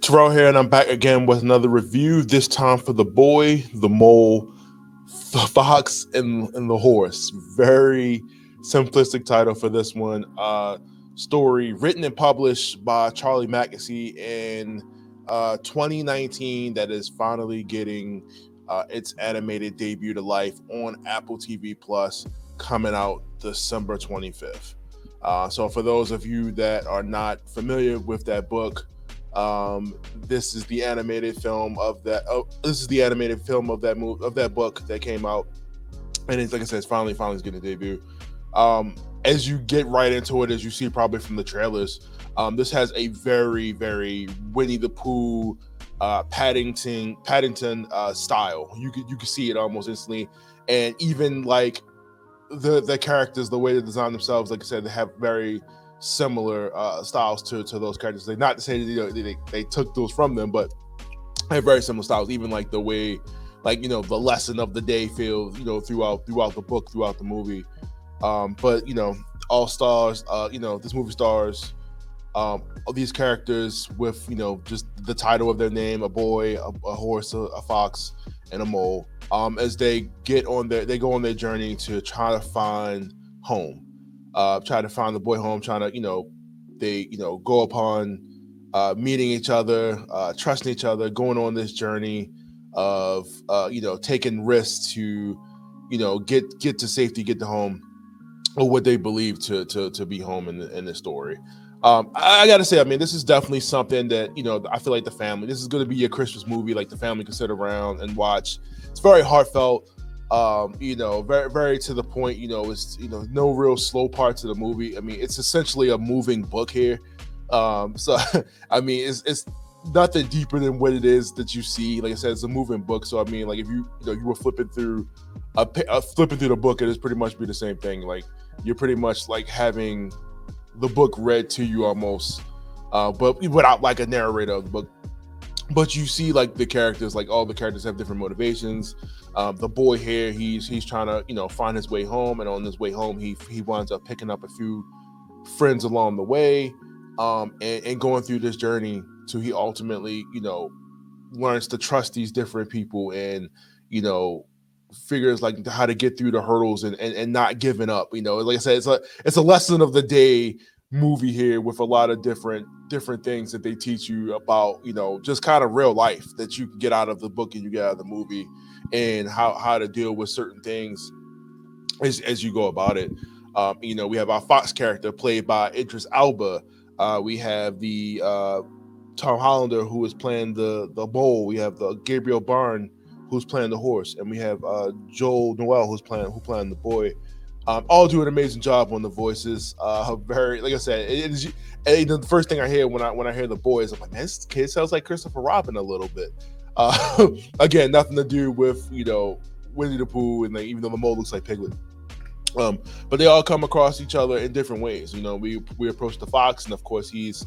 Terrell here, and I'm back again with another review. This time for the boy, the mole, the fox, and the horse. Very simplistic title for this one. Story written and published by Charlie Mackesy in 2019. That is finally getting its animated debut to life on Apple TV Plus, coming out December 25th. So for those of you that are not familiar with that book, this is the animated film of that. This is the animated film of that book that came out, and it's like I said, it's finally getting a debut. As you get right into it, as you see probably from the trailers, this has a very, very Winnie the Pooh, Paddington style. You can see it almost instantly, and even like the characters, the way they design themselves, like I said, they have very similar styles to those characters. They not to say that they took those from them, but they have very similar styles. Even like the way, like the lesson of the day feels throughout the book, throughout the movie. But all stars. This movie stars these characters with just the title of their name: a boy, a horse, a fox, and a mole. As they go on their journey to try to find home. Try to find the boy home, trying to, they, go upon meeting each other, trusting each other, going on this journey of, taking risks to, get to safety, get to home, or what they believe to be home in this story. I got to say, I mean, this is definitely something that, I feel like this is going to be a Christmas movie, like the family can sit around and watch. It's very heartfelt. Very, very to the point. It's no real slow parts of the movie. I mean, it's essentially a moving book here. So I mean, it's nothing deeper than what it is that you see. Like I said, it's a moving book. So I mean, like if you were flipping through the book, it is pretty much be the same thing. Like you're pretty much like having the book read to you almost, but without like a narrator of the book. But you see, like the characters, like all the characters have different motivations. The boy here, he's trying to find his way home, and on his way home, he winds up picking up a few friends along the way, and going through this journey till he ultimately learns to trust these different people, and figures like how to get through the hurdles and not giving up. Like I said, it's a lesson of the day movie here with a lot of different things that they teach you about just kind of real life that you can get out of the book and you get out of the movie, and how to deal with certain things as you go about it. We have our Fox character played by Idris Elba. We have the Tom Hollander, who is playing the bull. We have the Gabriel Byrne, who's playing the horse, and we have Joel Noel, who's playing the boy. All do an amazing job on the voices. Very, like I said, it is. The first thing I hear when I hear the boys, I'm like, man, this kid sounds like Christopher Robin a little bit. Again, nothing to do with Winnie the Pooh, and even though the mole looks like Piglet. But they all come across each other in different ways. We approach the fox, and of course he's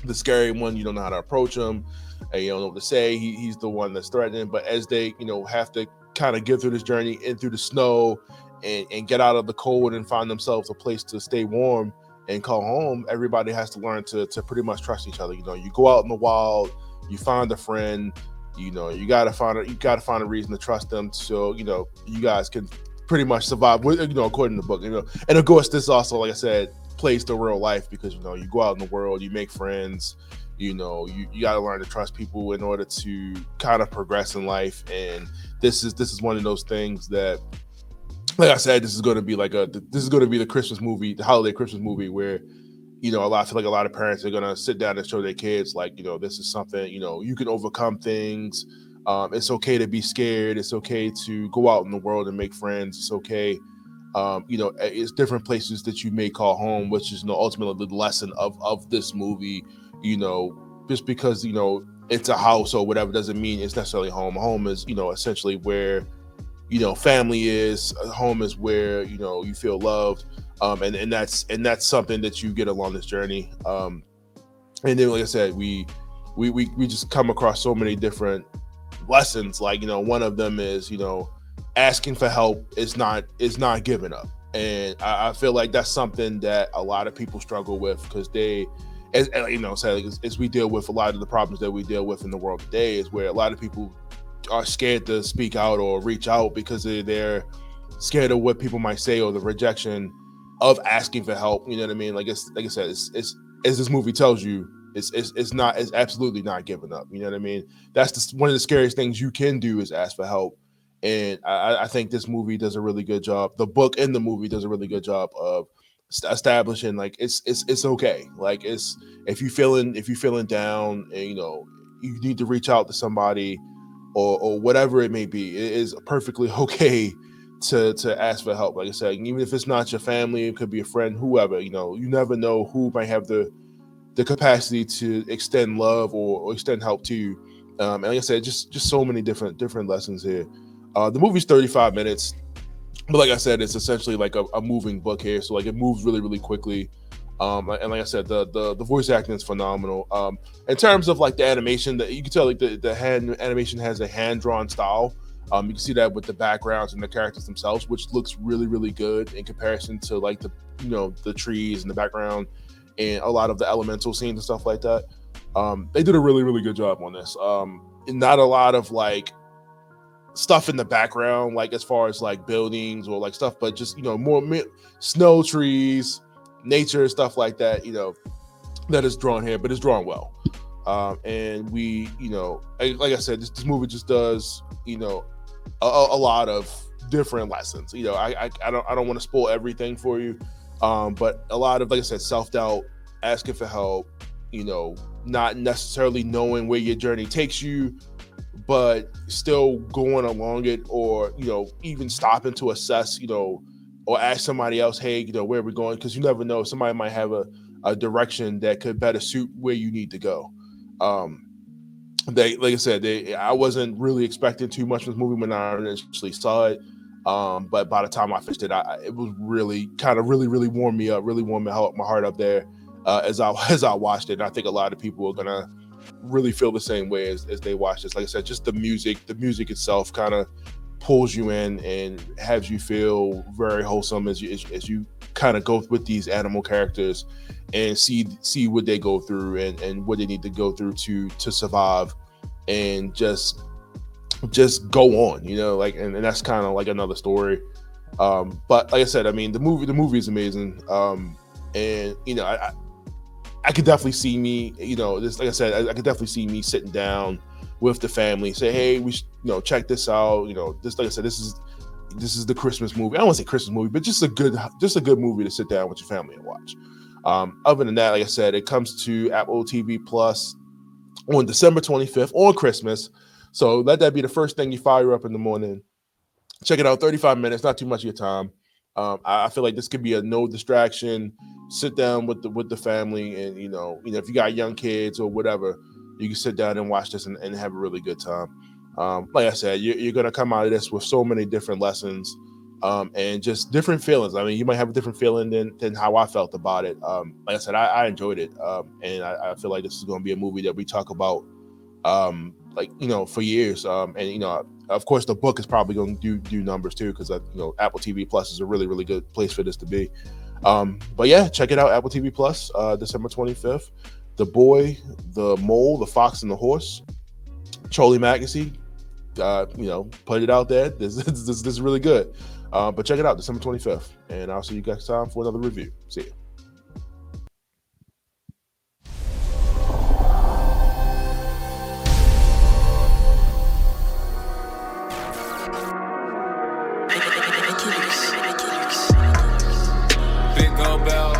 the scary one. You don't know how to approach him, and you don't know what to say. He's the one that's threatening. But as they have to kind of get through this journey in through the snow and get out of the cold and find themselves a place to stay warm and call home, everybody has to learn to pretty much trust each other. You go out in the wild, you find a friend, you gotta find a reason to trust them, so you guys can pretty much survive, according to the book. And of course this also, like I said, plays to real life, because you go out in the world, you make friends, you got to learn to trust people in order to kind of progress in life. And this is one of those things that, like I said, this is going to be the Christmas movie, the holiday Christmas movie, where I feel like a lot of parents are going to sit down and show their kids, like, this is something, you can overcome things. It's okay to be scared. It's okay to go out in the world and make friends. It's okay. It's different places that you may call home, which is ultimately the lesson of this movie. Just because it's a house or whatever doesn't mean it's necessarily home. Home is essentially where family is. Home is where you feel loved, and that's something that you get along this journey. And then, like I said, we just come across so many different lessons. Like one of them is asking for help is not giving up, and I feel like that's something that a lot of people struggle with, because you know, sadly, as we deal with a lot of the problems that we deal with in the world today, is where a lot of people are scared to speak out or reach out because they're scared of what people might say or the rejection of asking for help. You know what I mean? Like I said, it's as this movie tells you, it's absolutely not giving up. You know what I mean? That's one of the scariest things you can do is ask for help. And I think this movie does a really good job. The book and the movie does a really good job of establishing like it's okay. Like if you feeling down and you know you need to reach out to somebody or whatever it may be, it is perfectly okay to ask for help. Like I said, even if it's not your family, it could be a friend, whoever. You know, you never know who might have the capacity to extend love or extend help to you. And like I said, just so many different lessons here. The movie's 35 minutes, but like I said, it's essentially like a moving book here. So like it moves really, really quickly. And like I said, the voice acting is phenomenal. In terms of like the animation, that you can tell like the hand animation has a hand drawn style. You can see that with the backgrounds and the characters themselves, which looks really, really good in comparison to like the trees in the background and a lot of the elemental scenes and stuff like that. They did a really, really good job on this. Not a lot of like stuff in the background, like as far as like buildings or like stuff, but just, you know, more snow, trees, nature, stuff like that, you know, that is drawn here, but it's drawn well. And we, you know, like I said, this movie just does, you know, a lot of different lessons. You know, I don't want to spoil everything for you, but a lot of, like I said, self-doubt, asking for help, you know, not necessarily knowing where your journey takes you, but still going along it, or, you know, even stopping to assess, you know, or ask somebody else, hey, you know, where are we going? Because you never know, somebody might have a direction that could better suit where you need to go. Like I said, I wasn't really expecting too much from this movie when I initially saw it. But by the time I finished it, it was really kind of really warmed me up, really warmed my heart up there as I watched it. And I think a lot of people are gonna really feel the same way as they watch this. Like I said, just the music itself kind of pulls you in and has you feel very wholesome as you kind of go with these animal characters and see what they go through and what they need to go through to survive and just go on, you know, like, and that's kind of like another story. But like I said, I mean, the movie is amazing. And you know, I could definitely see me, you know, this, like I said, I could definitely see me sitting down with the family, say, hey, we should, you know, check this out. You know, this, like I said, this is the Christmas movie. I don't want to say Christmas movie, but just a good movie to sit down with your family and watch. Other than that, like I said, it comes to Apple TV Plus on December 25th on Christmas. So let that be the first thing you fire up in the morning. Check it out, 35 minutes, not too much of your time. I feel like this could be a no distraction. Sit down with the family, and you know, if you got young kids or whatever, you can sit down and watch this and have a really good time. Like I said, you're gonna come out of this with so many different lessons, and just different feelings. I mean, you might have a different feeling than how I felt about it. Like I said, I enjoyed it, and I feel like this is gonna be a movie that we talk about, like, you know, for years. And you know, of course, the book is probably going to do numbers too, because you know, Apple TV Plus is a really, really good place for this to be. But yeah, check it out, Apple TV Plus, December 25th. The Boy, the Mole, the Fox, and the Horse. Charlie Mackesy, you know, put it out there. This is really good. But check it out, December 25th, and I'll see you guys time for another review. See you. Big gold bell,